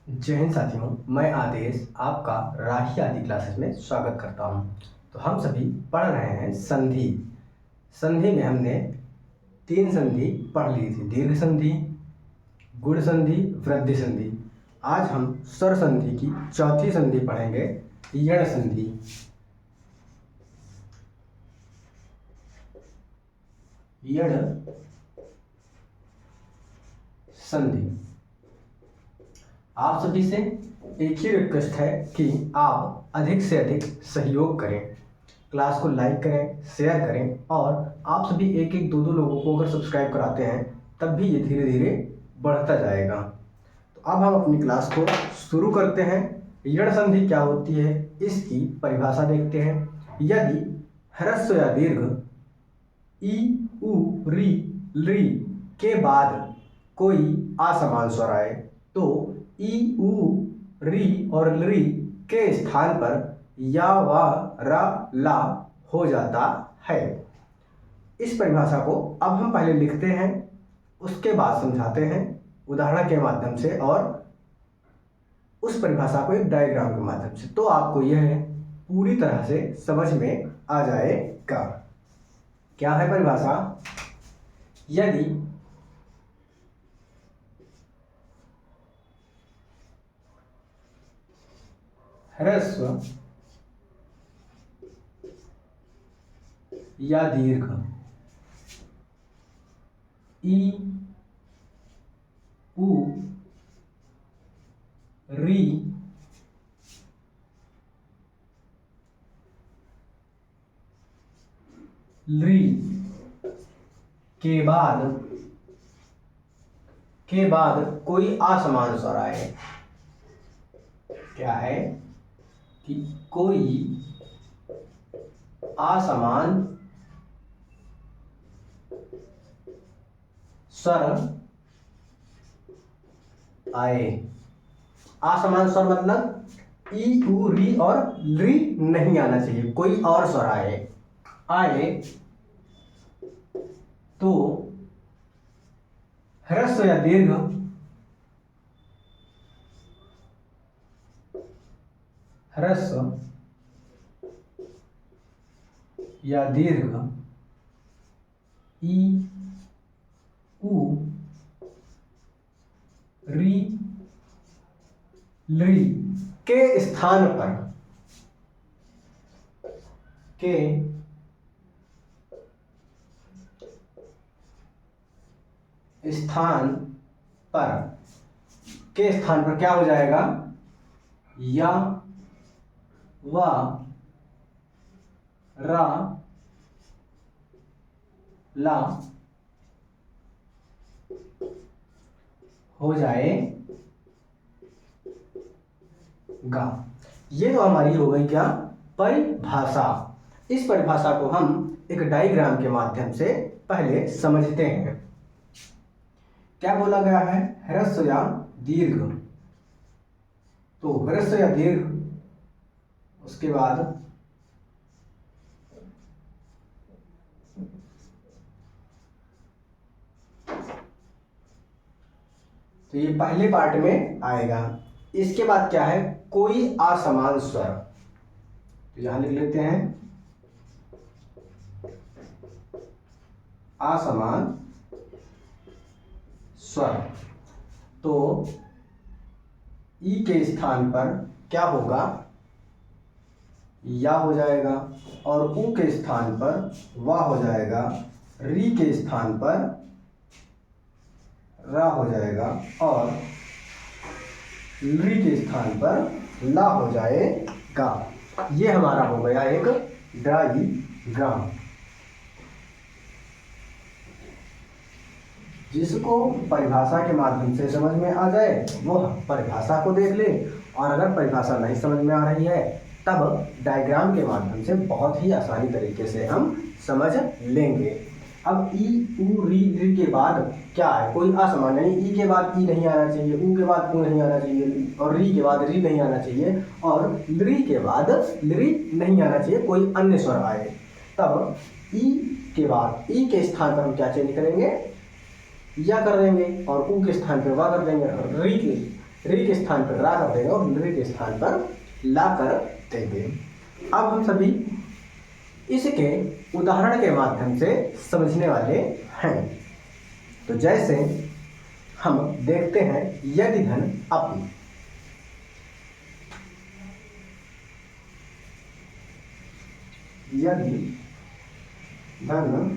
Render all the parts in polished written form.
जय हिंद साथियों, मैं आदेश आपका राही आदि क्लासेस में स्वागत करता हूं। तो हम सभी पढ़ रहे हैं संधि। संधि में हमने 3 संधि पढ़ ली थी, दीर्घ संधि, गुण संधि, वृद्धि संधि। आज हम स्वर संधि की चौथी संधि पढ़ेंगे, यण संधि। यण संधि। आप सभी से एक ही रिक्वेस्ट है कि आप अधिक से अधिक सहयोग करें, क्लास को लाइक करें, शेयर करें, और आप सभी एक एक दो दो लोगों को अगर सब्सक्राइब कराते हैं तब भी ये धीरे धीरे बढ़ता जाएगा। तो अब हम अपनी क्लास को शुरू करते हैं। यण संधि क्या होती है इसकी परिभाषा देखते हैं। यदि ह्रस्व या दीर्घ ई, उ, री, ली के बाद कोई असमान स्वर आए तो ई, उ, री और ली के स्थान पर या, वा, रा, ला हो जाता है। इस परिभाषा को अब हम पहले लिखते हैं, उसके बाद समझाते हैं उदाहरण के माध्यम से और उस परिभाषा को एक डायग्राम के माध्यम से, तो आपको यह पूरी तरह से समझ में आ जाएगा। क्या है परिभाषा? यदि ह्रस्व या दीर्घ ई, उ, री, ली के बाद कोई असमान स्वर आए। क्या है कि कोई असमान स्वर आए। असमान स्वर मतलब ई, उ, री और ली नहीं आना चाहिए, कोई और स्वर आए तो ह्रस्व या दीर्घ ई, उ, री, ली के स्थान पर क्या हो जाएगा? या, वा, रा, ला हो जाएगा। ये तो हमारी हो गई क्या? परिभाषा। इस परिभाषा को हम एक डायग्राम के माध्यम से पहले समझते हैं। क्या बोला गया है? ह्रस्व या दीर्घ। तो ह्रस्व या दीर्घ, उसके बाद तो ये पहले पार्ट में आएगा। इसके बाद क्या है? कोई असमान स्वर। तो यहां लिख लेते हैं असमान स्वर। तो ई के स्थान पर क्या होगा? या हो जाएगा, और उ के स्थान पर वा हो जाएगा, री के स्थान पर रा हो जाएगा, और ली के स्थान पर ला हो जाएगा। ये हमारा हो गया एक डायग्राम। जिसको परिभाषा के माध्यम से समझ में आ जाए वो परिभाषा को देख ले, और अगर परिभाषा नहीं समझ में आ रही है तब डायग्राम के माध्यम से बहुत ही आसानी तरीके से हम समझ लेंगे। अब ई, उ, री के बाद क्या है? कोई असमान, यानी ई के बाद ई नहीं आना चाहिए, उ के बाद उ नहीं आना चाहिए, और री के बाद री नहीं आना चाहिए, और ली के बाद ली नहीं आना चाहिए, कोई अन्य स्वर आए। तब ई के बाद ई के स्थान पर हम क्या चेंज करेंगे? या कर देंगे, और उ के स्थान पर वा कर देंगे, और री के स्थान पर रा कर देंगे और री के स्थान पर ला कर देंगे। अब हम सभी इसके उदाहरण के माध्यम से समझने वाले हैं। तो जैसे हम देखते हैं यदि धन अपि, यदि धन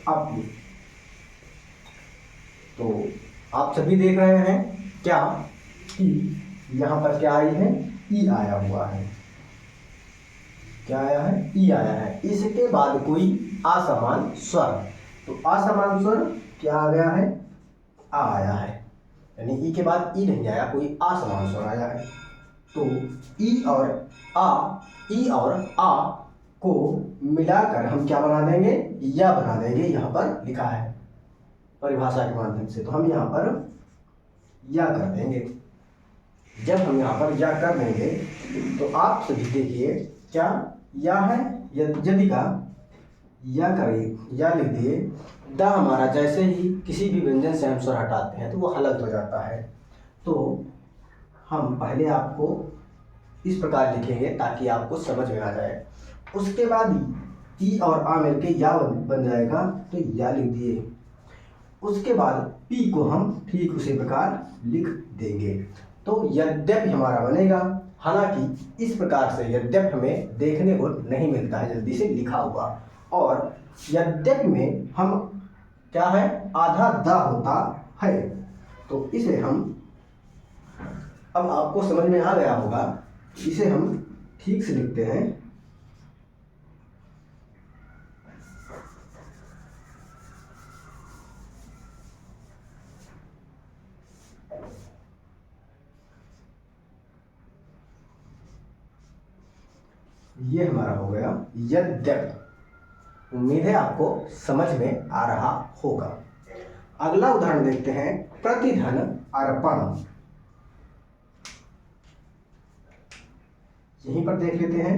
अपि, तो आप सभी देख रहे हैं क्या कि यहाँ पर क्या आई है, ई आया हुआ है। क्या आया है, ई आया है। इसके बाद कोई असमान स्वर, तो असमान स्वर क्या आ गया है, आ आया है, यानी ई के बाद ई नहीं आया, कोई असमान स्वर आया है। तो ई और आ को मिलाकर हम क्या बना देंगे, या बना देंगे। यहाँ पर लिखा है परिभाषा के माध्यम से, तो हम यहाँ पर या कर देंगे। जब हम यहाँ पर या कर देंगे तो आप सभी देखिए क्या या है, यदि का या करिए, या लिख दिए। द हमारा जैसे ही किसी भी व्यंजन से हम स्वर हटाते हैं तो वो हलंत हो जाता है। तो हम पहले आपको इस प्रकार लिखेंगे ताकि आपको समझ में आ जाए। उसके बाद ई और आ मिलके या बन जाएगा, तो या लिख दिए। उसके बाद पी को हम ठीक उसी प्रकार लिख देंगे, तो यद्यपि हमारा बनेगा। हालांकि इस प्रकार से यद्यपि हमें देखने को नहीं मिलता है जल्दी से लिखा हुआ, और यद्यपि में हम क्या है, आधा द होता है। तो इसे हम, अब आपको समझ में आ गया होगा, इसे हम ठीक से लिखते हैं। ये हमारा हो गया यद्यपि। उम्मीद है आपको समझ में आ रहा होगा। अगला उदाहरण देखते हैं, प्रतिधन अर्पण। यहीं पर देख लेते हैं,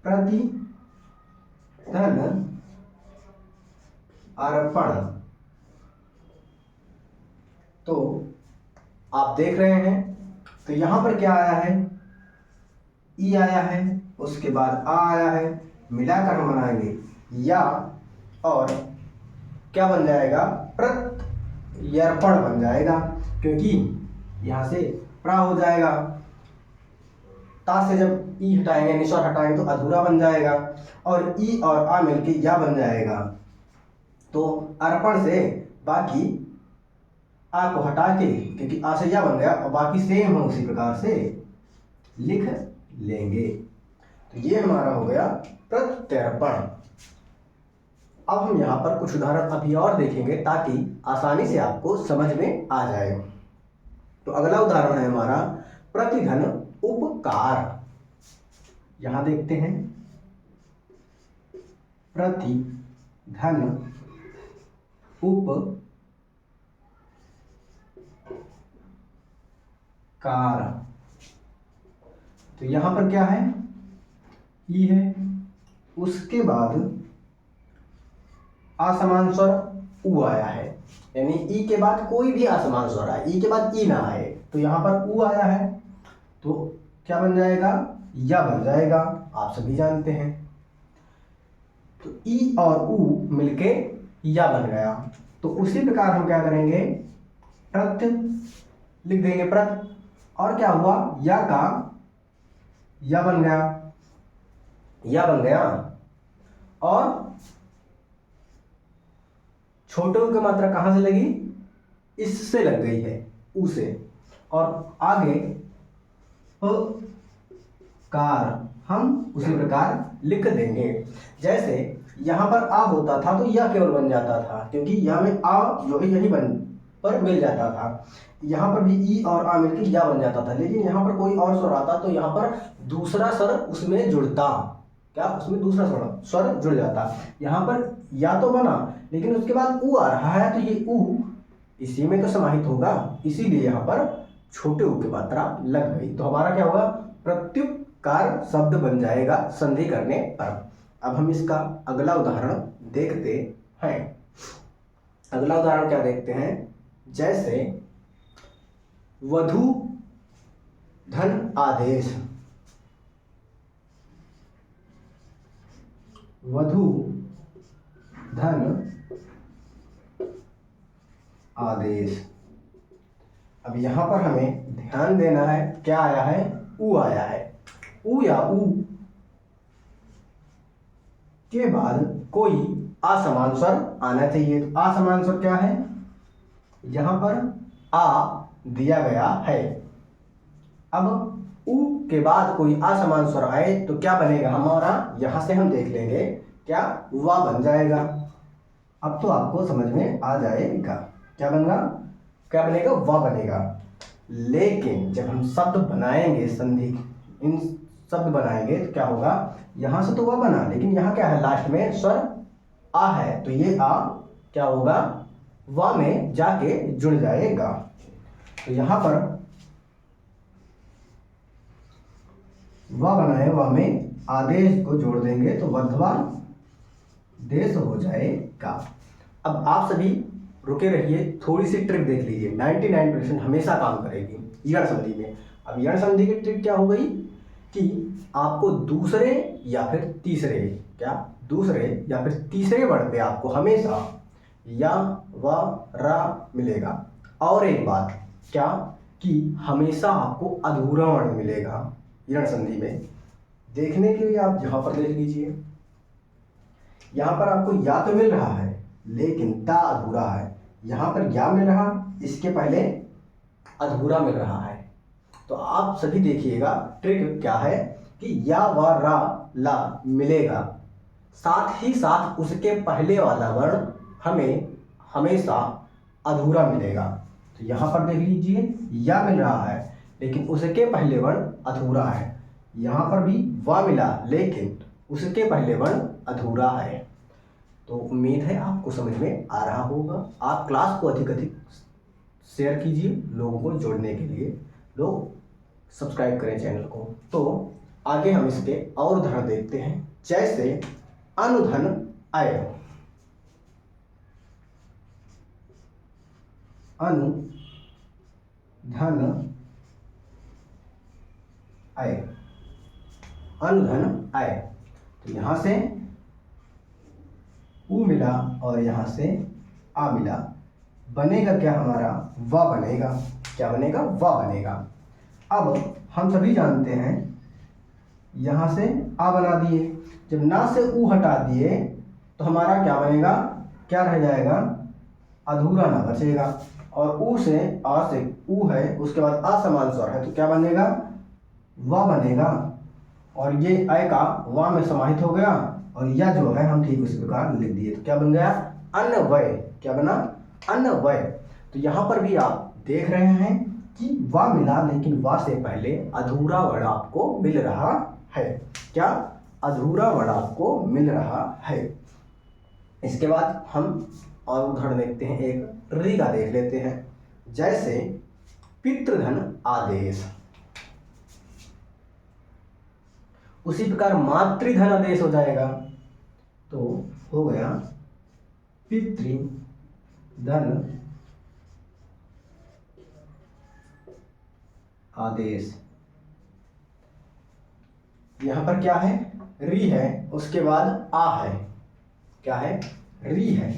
प्रतिधन अर्पण। तो आप देख रहे हैं, तो यहां पर क्या आया है, ई आया है, उसके बाद आ आया है, मिलाकर हम बनाएंगे या, और क्या बन जाएगा, प्रत्यर्पण बन जाएगा, क्योंकि यहां से प्रा हो जाएगा। ता से जब ई हटाएंगे, निस्वर हटाएंगे तो अधूरा बन जाएगा, और ई और आ मिलके या बन जाएगा। तो अर्पण से बाकी आ को हटा के, क्योंकि आ से या बन गया, और बाकी सेम हम उसी प्रकार से लिख लेंगे। तो ये हमारा हो गया प्रत्यर्पण। अब हम यहाँ पर कुछ उदाहरण अभी और देखेंगे ताकि आसानी से आपको समझ में आ जाए। तो अगला उदाहरण है हमारा प्रतिधन उपकार। यहां देखते हैं, प्रतिधन उपकार। तो यहां पर क्या है, ई है, उसके बाद असमान स्वर उ आया है, यानी ई के बाद कोई भी असमान स्वर आए, ई के बाद ई ना आए, तो यहां पर उ आया है, तो क्या बन जाएगा, या बन जाएगा। आप सभी जानते हैं, तो ई और उ मिलके या बन गया। तो उसी प्रकार हम क्या करेंगे, प्रत्य लिख देंगे, प्रत, और क्या हुआ, या का या बन गया, या बन गया, और छोटे उ की मात्रा कहां से लगी, इससे लग गई है, उ से, और आगे कार हम उसी प्रकार लिख देंगे। जैसे यहां पर आ होता था तो यह केवल बन जाता था, क्योंकि यहां में आ जो है यही बन पर मिल जाता था। यहाँ पर भी ई और आ मिलकर या बन जाता था, लेकिन यहाँ पर कोई और स्वर आता तो यहाँ पर दूसरा स्वर उसमें जुड़ता, क्या उसमें दूसरा स्वर जुड़ जाता। यहाँ पर या तो बना, लेकिन उसके बाद उ आ रहा है, तो ये उ इसी में तो समाहित होगा, इसीलिए यहाँ पर छोटे उ की मात्रा लग गई। तो हमारा क्या होगा, प्रत्युपकार शब्द बन जाएगा संधि करने पर। अब हम इसका अगला उदाहरण देखते हैं। अगला उदाहरण क्या देखते हैं, जैसे वधू धन आदेश, वधू धन आदेश। अब यहां पर हमें ध्यान देना है, क्या आया है, ऊ आया है। ऊ या ऊ के बाद कोई असमान स्वर आना चाहिए। तो असमान स्वर क्या है, यहां पर आ दिया गया है। अब ऊ के बाद कोई असमान स्वर आए तो क्या बनेगा हमारा, यहां से हम देख लेंगे, क्या वा बन जाएगा। अब तो आपको समझ में आ जाएगा, क्या बनेगा, क्या बनेगा, वा बनेगा। लेकिन जब हम शब्द बनाएंगे, संधि इन शब्द बनाएंगे तो क्या होगा, यहां से तो वा बना, लेकिन यहां क्या है, लास्ट में स्वर आ है, तो ये आ क्या होगा, वा में जाके जुड़ जाएगा। तो यहां पर वा बनाए, वा में आदेश को जोड़ देंगे तो वधवा देश हो जाएगा। अब आप सभी रुके रहिए, थोड़ी सी ट्रिक देख लीजिए, 99% हमेशा काम करेगी यण संधि में। अब यण संधि की ट्रिक क्या हो गई कि आपको दूसरे या फिर तीसरे, क्या दूसरे या फिर तीसरे वर्ण पे आपको हमेशा या व रा मिलेगा। और एक बात क्या, कि हमेशा आपको अधूरा वर्ण मिलेगा यण संधि में। देखने के लिए आप यहां पर देख लीजिए, यहां पर आपको या तो मिल रहा है लेकिन ता अधूरा है, यहां पर या मिल रहा, इसके पहले अधूरा मिल रहा है। तो आप सभी देखिएगा ट्रिक क्या है कि या व रा ला मिलेगा, साथ ही साथ उसके पहले वाला वर्ण हमें हमेशा अधूरा मिलेगा। तो यहां पर देख लीजिए, या मिल रहा है लेकिन उसके पहले वर्ण अधूरा है, यहां पर भी वा मिला लेकिन उसके पहले वर्ण अधूरा है। तो उम्मीद है आपको समझ में आ रहा होगा। आप क्लास को अधिक शेयर कीजिए लोगों को जोड़ने के लिए, लोग सब्सक्राइब करें चैनल को। तो आगे हम इसके और उदाहरण देखते हैं, जैसे अनुधन अय, अनुधन अय, अनुधन अय। तो यहां से ऊ मिला और यहां से आ मिला, बनेगा क्या हमारा, वा बनेगा। क्या बनेगा, वा बनेगा। अब हम सभी जानते हैं, यहां से आ बना दिए, जब ना से ऊ हटा दिए तो हमारा क्या बनेगा, क्या रह जाएगा, अधूरा ना बचेगा। और ऊ से आ से ऊ है, उसके बाद असमान स्वर है तो क्या बनेगा, वा बनेगा। और ये अय का वा में समाहित हो गया, और यह जो है हम ठीक उसी प्रकार लिख दिए, तो क्या बन गया, अन्वय। क्या बना, अन्वय। तो यहां पर भी आप देख रहे हैं कि वा मिला लेकिन वा से पहले अधूरा वर्ण आपको मिल रहा है। क्या, अधूरा वर्ण आपको मिल रहा है। इसके बाद हम और उदाहरण देखते हैं, एक री का देख लेते हैं, जैसे पितृधन आदेश। उसी प्रकार मातृधन आदेश हो जाएगा, तो हो गया पितृधन आदेश। यहां पर क्या है, री है, उसके बाद आ है, क्या है, री है,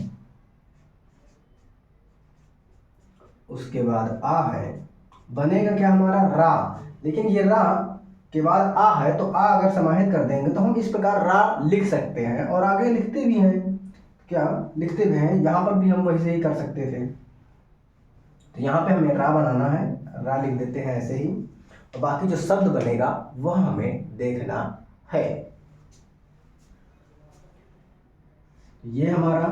उसके बाद आ है, बनेगा क्या हमारा, रा। लेकिन ये रा के बाद आ है, तो आ अगर समाहित कर देंगे तो हम इस प्रकार रा लिख सकते हैं, और आगे लिखते भी हैं, क्या लिखते भी हैं, यहां पर भी हम वैसे ही कर सकते थे। तो यहां पे हमें रा बनाना है, रा लिख देते हैं ऐसे ही, और बाकी जो शब्द बनेगा वह हमें देखना है। ये हमारा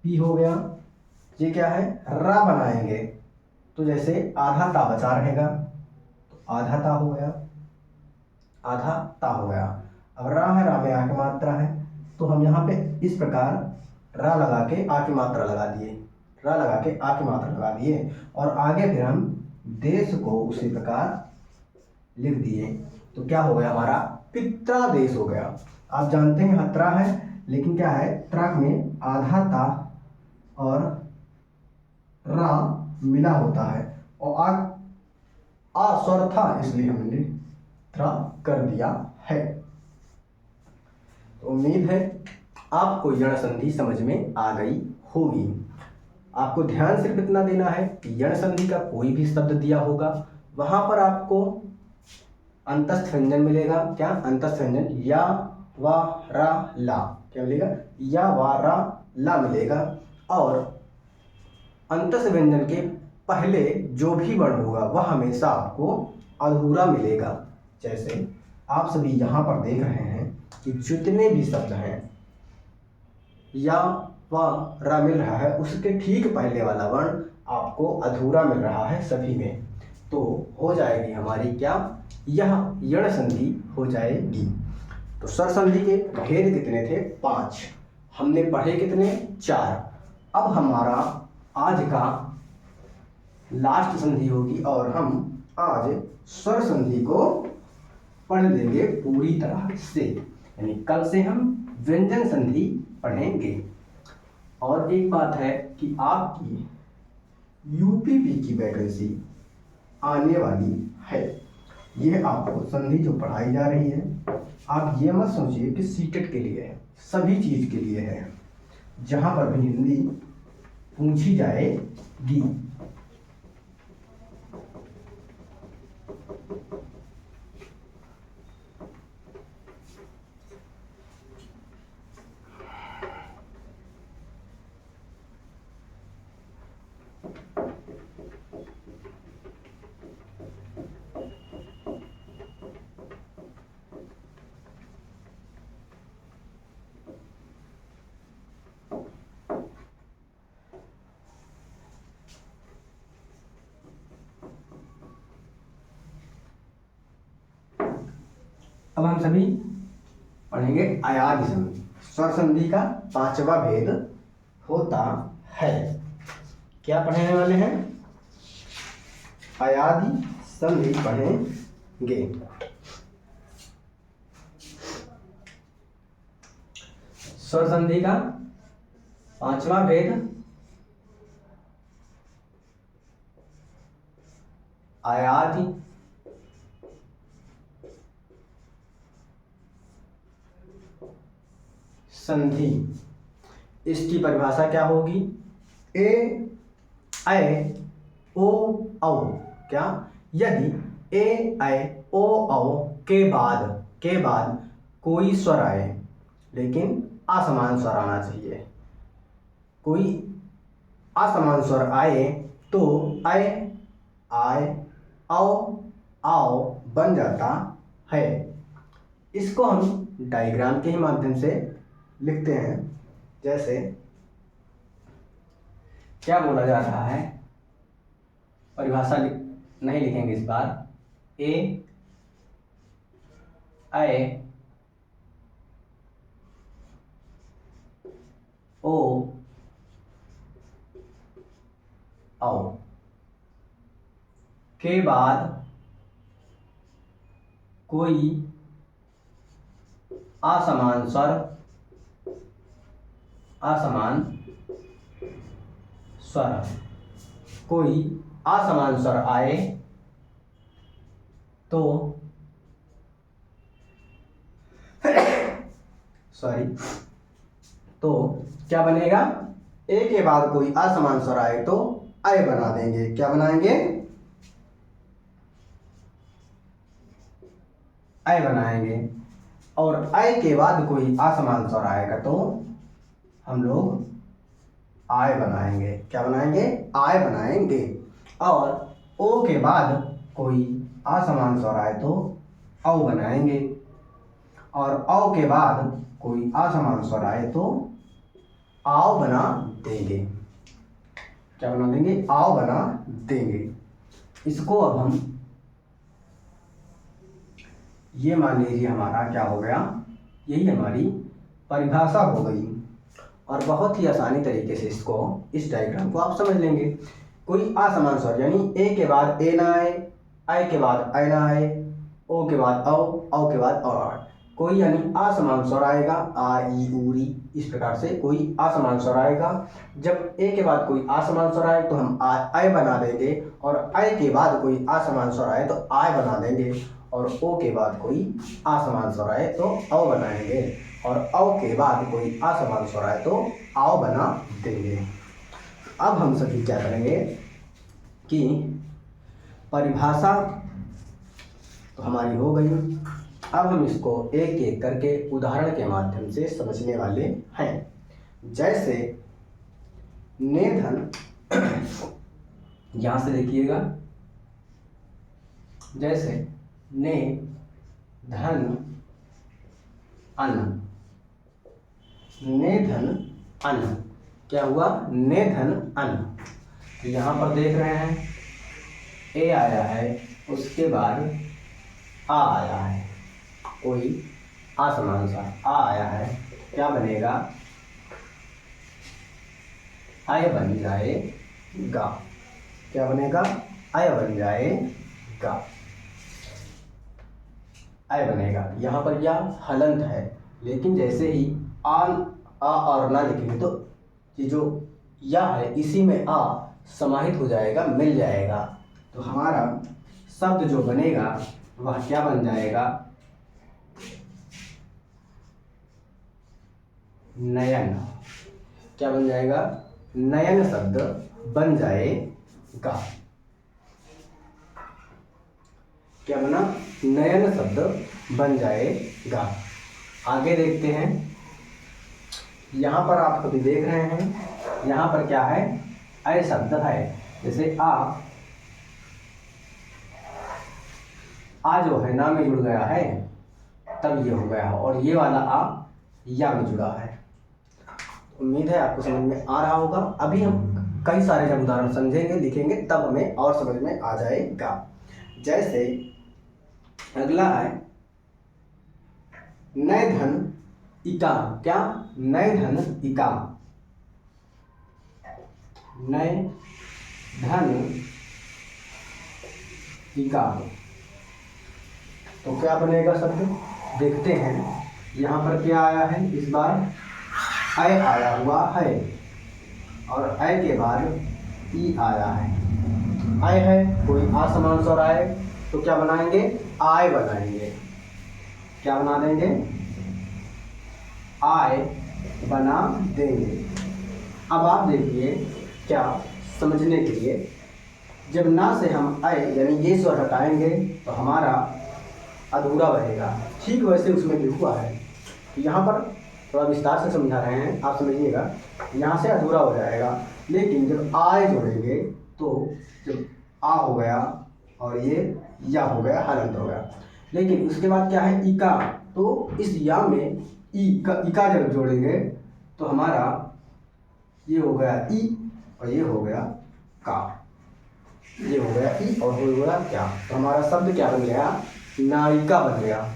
पी हो गया, ये क्या है, रा बनाएंगे, तो जैसे आधा ता बचा रहेगा, तो आधा ता हो गया, आधा ता हो गया। अब रा है, रा में आ की मात्रा है, तो हम यहाँ पे इस प्रकार रा लगा के आ की मात्रा लगा दिए, रा लगा के आ की मात्रा लगा दिए, और आगे फिर हम देश को उसी प्रकार लिख दिए, तो क्या हो गया हमारा, पित्रादेश हो गया। आप जानते हैं यहाँ त्रा है, लेकिन क्या है, त्रा में आधा ता और रा मिला होता है और आ स्वर था इसलिए हमने त्र कर दिया है। तो उम्मीद है आपको यण संधि समझ में आ गई होगी। आपको ध्यान सिर्फ इतना देना है कि यण संधि का कोई भी शब्द दिया होगा वहां पर आपको अंतस्थ व्यंजन मिलेगा। क्या अंतस्थ व्यंजन? या, वा, रा, ला। क्या मिलेगा? या, वा, रा, ला मिलेगा। और अंतस्थ व्यंजन के पहले जो भी वर्ण होगा वह हमेशा आपको अधूरा मिलेगा। जैसे आप सभी यहाँ पर देख रहे हैं कि जितने भी शब्द हैं या, वा, रा मिल रहा है उसके ठीक पहले वाला वर्ण आपको अधूरा मिल रहा है सभी में। तो हो जाएगी हमारी क्या? यह यण संधि हो जाएगी। तो स्वर संधि के भेद कितने थे? 5। हमने पढ़े कितने? 4। अब हमारा आज का लास्ट संधि होगी और हम आज स्वर संधि को पढ़ लेंगे पूरी तरह से। यानी कल से हम व्यंजन संधि पढ़ेंगे। और एक बात है कि आपकी यूपीपी की वैकेंसी आने वाली है। यह आपको संधि जो पढ़ाई जा रही है, आप ये मत सोचिए कि सीटेट के लिए है, सभी चीज के लिए है। जहां पर भी हिंदी पूछी जाएगी। अब हम सभी पढ़ेंगे अयादि संधि। स्वर संधि का 5वां भेद होता है। क्या पढ़ने वाले हैं? अयादि संधि पढ़ेंगे। स्वर संधि का 5वां भेद अयादि संधि। इसकी परिभाषा क्या होगी? ए, ऐ, ओ, औ। क्या? यदि ए, ऐ, ओ, औ के बाद कोई स्वर आए, लेकिन असमान स्वर आना चाहिए। कोई असमान स्वर आए तो ऐ, आय, औ, आओ बन जाता है। इसको हम डायग्राम के ही माध्यम से लिखते हैं। जैसे क्या बोला जा रहा है? परिभाषा नहीं लिखेंगे इस बार। ए, ऐ, ओ, औ के बाद कोई असमान स्वर कोई असमान स्वर आए तो तो क्या बनेगा? ए के बाद कोई असमान स्वर आए तो ऐ बना देंगे। क्या बनाएंगे? ऐ बनाएंगे। और ऐ के बाद कोई असमान स्वर आएगा तो हम लोग आय बनाएंगे। क्या बनाएंगे? आय बनाएंगे। और ओ के बाद कोई असमान स्वर आए तो औ बनाएंगे। और औ के बाद कोई असमान स्वर आए तो आओ बना देंगे। क्या बना देंगे? आओ बना देंगे। इसको अब हम ये मान लीजिए हमारा क्या हो गया? यही हमारी परिभाषा हो गई। और बहुत ही आसानी तरीके से इस डायग्राम को आप समझ लेंगे। कोई असमान स्वर यानी ए के बाद ए ना आए, आई के बाद ऐ ना आए, ओ के बाद औ के बाद और। कोई यानी असमान स्वर आएगा, आ ई ऊ री, इस प्रकार से कोई असमान स्वर आएगा। जब ए के बाद कोई असमान स्वर आए तो हम आय बना देंगे, और आय के बाद कोई असमान स्वर आए तो आय बना देंगे, और ओ के बाद कोई असमान स्वर आए तो औ बनाएंगे, और औ के बाद कोई असमान स्वर आए तो आओ बना देंगे। अब हम सभी क्या करेंगे कि परिभाषा तो हमारी हो गई। अब हम इसको एक एक करके उदाहरण के माध्यम से समझने वाले हैं। जैसे ने धन, यहां से देखिएगा, जैसे ने धन अन्न, ने धन अन्न, क्या हुआ? ने धन अन्न। तो यहाँ पर देख रहे हैं ए आया है, उसके बाद आ आया है, कोई असमान सा आ आया है, क्या बनेगा? आय बन जाएगा। क्या बनेगा? आय बन जाएगा, आय बनेगा। यहाँ पर यह हलंत है, लेकिन जैसे ही आ और ना लिखेंगे तो ये जो या है इसी में आ समाहित हो जाएगा, मिल जाएगा। तो हमारा शब्द जो बनेगा वह क्या बन जाएगा? नयन। क्या बन जाएगा? नयन शब्द बन जाएगा। क्या बना? नयन शब्द बन जाएगा। आगे देखते हैं। यहाँ पर आप कभी देख रहे हैं, यहाँ पर क्या है? अय शब्द है। जैसे आ जो है ना में जुड़ गया है, तब ये हो गया, और ये वाला आ या में जुड़ा है। उम्मीद है आपको समझ में आ रहा होगा। अभी हम कई सारे जब उदाहरण समझेंगे, लिखेंगे, तब हमें और समझ में आ जाएगा। जैसे अगला है नए धन इकाम। क्या? नए धन इकाम, नए धन इकाम। तो क्या बनेगा शब्द? देखते हैं। यहाँ पर क्या आया है? इस बार अय आया हुआ है, और अय के बाद ई आया है। अय है, कोई असमान स्वर आए तो क्या बनाएंगे? आय बनाएंगे। क्या बना देंगे? आय बना देंगे। अब आप देखिए, क्या समझने के लिए, जब ना से हम अय यानी ये स्वर हटाएंगे तो हमारा अधूरा बनेगा। ठीक वैसे उसमें भी हुआ है। तो यहाँ पर थोड़ा विस्तार से समझा रहे हैं, आप समझिएगा। यहाँ से अधूरा हो जाएगा, लेकिन जब आय जोड़ेंगे तो जब आ हो गया और ये या हो गया, हलंत हो गया। लेकिन उसके बाद क्या है? इका। तो इस या में इका जब जोड़ेंगे तो हमारा ये हो गया ई, और ये हो गया का। ये हो गया ई और हो गया क्या। तो हमारा शब्द क्या बन गया? नायिका बन गया।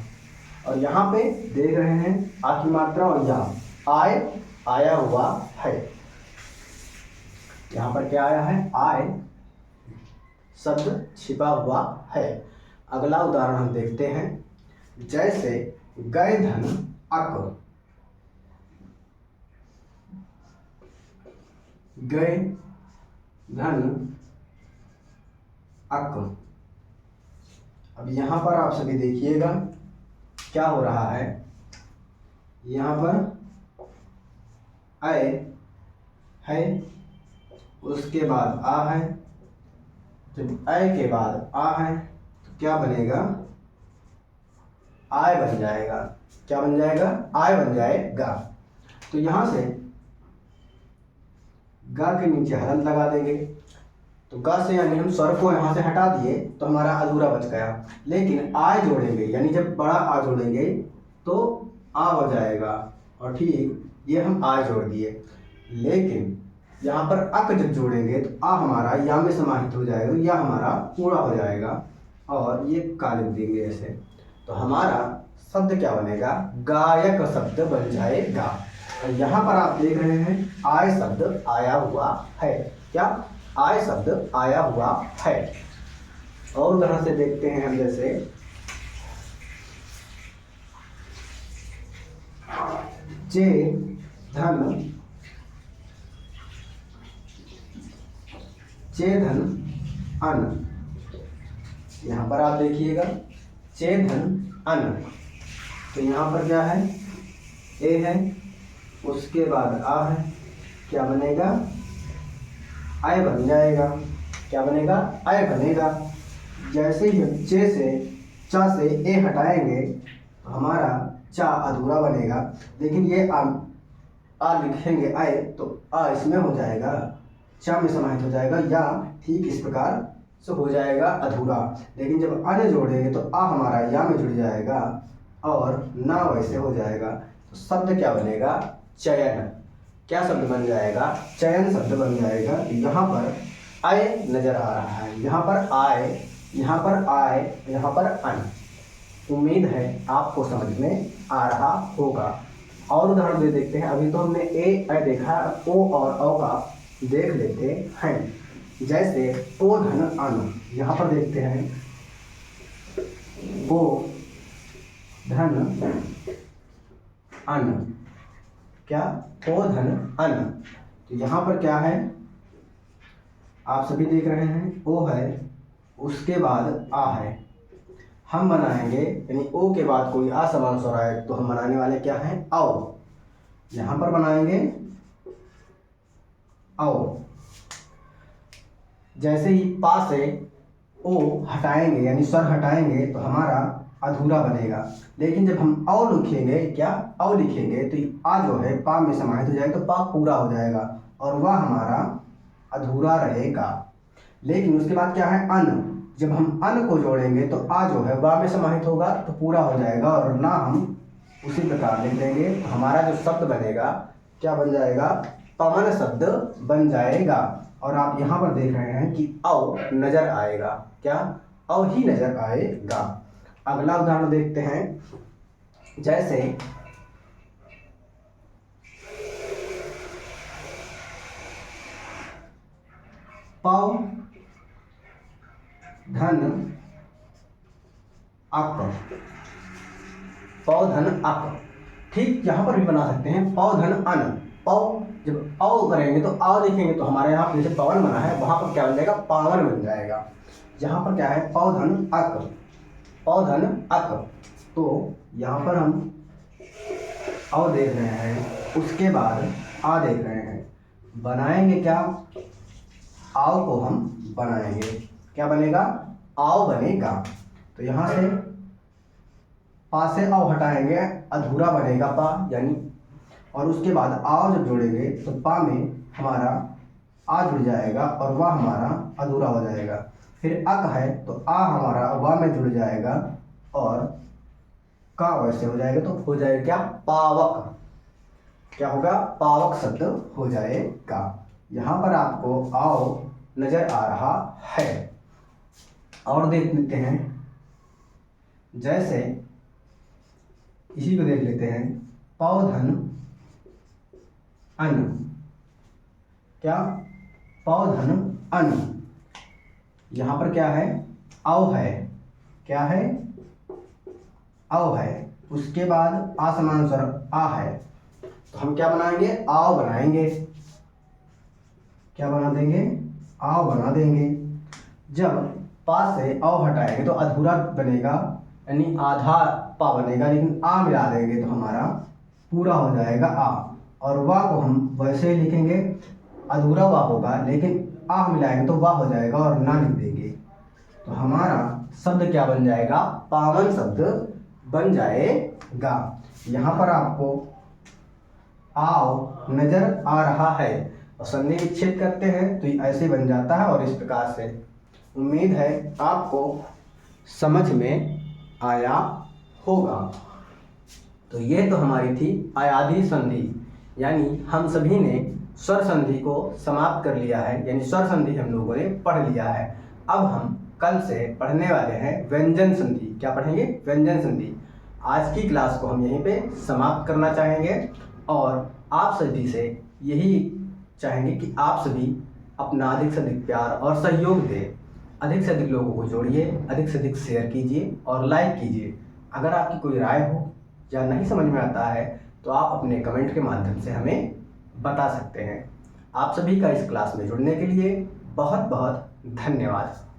और यहाँ पे देख रहे हैं आ की मात्रा और या, आय आया हुआ है। यहाँ पर क्या आया है? आय शब्द छिपा हुआ है। अगला उदाहरण हम देखते हैं। जैसे गए धन अक, गए धन अक। अब यहाँ पर आप सभी देखिएगा क्या हो रहा है। यहाँ पर अय है, उसके बाद आ है। जब अय के बाद आ है तो क्या बनेगा? आय बन जाएगा। क्या बन जाएगा? आय बन जाएगा। तो यहाँ से गा के नीचे हलंत लगा देंगे। तो गा से यानी हम स्वर को यहाँ से हटा दिए तो हमारा अधूरा बच गया। लेकिन आय जोड़ेंगे, यानी जब बड़ा आ जोड़ेंगे तो आ हो जाएगा, और ठीक ये हम आय जोड़ दिए। लेकिन यहाँ पर अक जब जोड़ेंगे तो आ हमारा या में समाहित हो जाएगा, या हमारा पूरा हो जाएगा, और ये का लिख देंगे ऐसे। तो हमारा शब्द क्या बनेगा? गायक शब्द बन जाएगा। और यहाँ पर आप देख रहे हैं आय शब्द आया हुआ है। क्या? आय शब्द आया हुआ है। और उदाहरण से देखते हैं हम। जैसे चे धन अन। यहाँ पर आप देखिएगा चे धन अन, तो यहाँ पर क्या है, ए है, उसके बाद आ है, क्या बनेगा, आय बन जाएगा। क्या बनेगा, आय बनेगा। जैसे ही हम चे से चा से ए हटाएंगे तो हमारा चा अधूरा बनेगा, लेकिन ये आ लिखेंगे आय तो आ इसमें हो जाएगा, चा में समाहित हो जाएगा, या ठीक इस प्रकार से हो जाएगा अधूरा। लेकिन जब अन जोड़ेंगे तो आ हमारा या में जुड़ जाएगा और ना वैसे हो जाएगा। तो शब्द क्या बनेगा, चयन। क्या शब्द बन जाएगा, चयन शब्द बन जाएगा। यहाँ पर आय नजर आ रहा है, यहाँ पर आय, यहाँ पर आय, यहाँ पर अन। उम्मीद है आपको समझ में आ रहा होगा। और उदाहरण दे देखते हैं। अभी तो हमने ए ऐ देखा, ओ और औ का देख लेते हैं। जैसे ओ धन अन, यहाँ पर देखते हैं ओ धन अन, क्या, ओ धन अन। तो यहाँ पर क्या है, आप सभी देख रहे हैं, ओ है, उसके बाद आ है। हम बनाएंगे, यानी ओ के बाद कोई असमान स्वर आए तो हम बनाने वाले क्या हैं, औ। यहाँ पर बनाएंगे औ। जैसे ही पा से ओ हटाएंगे, यानी स्वर हटाएंगे तो हमारा अधूरा बनेगा। लेकिन जब हम औ लिखेंगे, क्या, औ लिखेंगे तो आ जो है पा में समाहित हो जाएगा, तो पा पूरा हो जाएगा और वह हमारा अधूरा रहेगा। लेकिन उसके बाद क्या है, अन। जब हम अन को जोड़ेंगे तो आ जो है वा में समाहित होगा तो पूरा हो जाएगा, और ना हम उसी प्रकार लिख देंगे तो हमारा जो शब्द बनेगा क्या बन जाएगा, पवन शब्द बन जाएगा। और आप यहाँ पर देख रहे हैं कि औ नजर आएगा, क्या, औ ही नजर आएगा। अगला उदाहरण देखते हैं। जैसे पौ धन अक, पौ धन अक। ठीक यहाँ पर भी बना सकते हैं पौ धन अन। पौ जब औ करेंगे तो आ लिखेंगे तो हमारे यहाँ पर जैसे पवन बना है वहाँ पर क्या बन जाएगा, पावन बन जाएगा। यहाँ पर क्या है, पौ धन अक, पौ धन अक। तो यहाँ पर हम औ देख रहे हैं, उसके बाद आ देख रहे हैं। बनाएंगे क्या, आओ को हम बनाएंगे, क्या बनेगा, आओ बनेगा। तो यहाँ से पा से औ हटाएंगे, अधूरा बनेगा पा, यानी, और उसके बाद आओ जब जोड़ेंगे तो पा में हमारा आ जुड़ जाएगा और वह हमारा अधूरा हो जाएगा। फिर अक है तो आ हमारा वा में जुड़ जाएगा और का वैसे हो जाएगा, तो हो जाएगा क्या, पावक। क्या होगा, पावक शब्द हो जाएगा। यहाँ पर आपको आओ नजर आ रहा है। और देख लेते हैं, जैसे इसी को देख लेते हैं, पौ धन अन, क्या, पौ धन अन। यहाँ पर क्या है, औ है, क्या है, औ है, उसके बाद आ समान स्वर आ है, तो हम क्या बनाएंगे, आओ बनाएंगे। क्या बना देंगे, आओ बना देंगे। जब पा से औ हटाएंगे तो अधूरा बनेगा, यानी आधा पा बनेगा, लेकिन आ मिला देंगे तो हमारा पूरा हो जाएगा आ। और वाह को हम वैसे ही लिखेंगे, अधूरा वाह होगा, लेकिन आ मिलाएंगे तो वाह हो जाएगा और ना लिख देंगे तो हमारा शब्द क्या बन जाएगा, पावन शब्द बन जाएगा। यहाँ पर आपको आओ नजर आ रहा है और संधि विच्छेद करते हैं तो ये ऐसे बन जाता है। और इस प्रकार से उम्मीद है आपको समझ में आया होगा। तो ये तो हमारी थी अयादी संधि, यानी हम सभी ने स्वर संधि को समाप्त कर लिया है, यानी स्वर संधि हम लोगों ने पढ़ लिया है। अब हम कल से पढ़ने वाले हैं व्यंजन संधि। क्या पढ़ेंगे, व्यंजन संधि। आज की क्लास को हम यहीं पे समाप्त करना चाहेंगे और आप सभी से यही चाहेंगे कि आप सभी अपना अधिक से अधिक प्यार और सहयोग दें। अधिक से अधिक लोगों को जोड़िए, अधिक से अधिक शेयर कीजिए और लाइक कीजिए। अगर आपकी कोई राय हो या नहीं समझ में आता है तो आप अपने कमेंट के माध्यम से हमें बता सकते हैं। आप सभी का इस क्लास में जुड़ने के लिए बहुत बहुत धन्यवाद।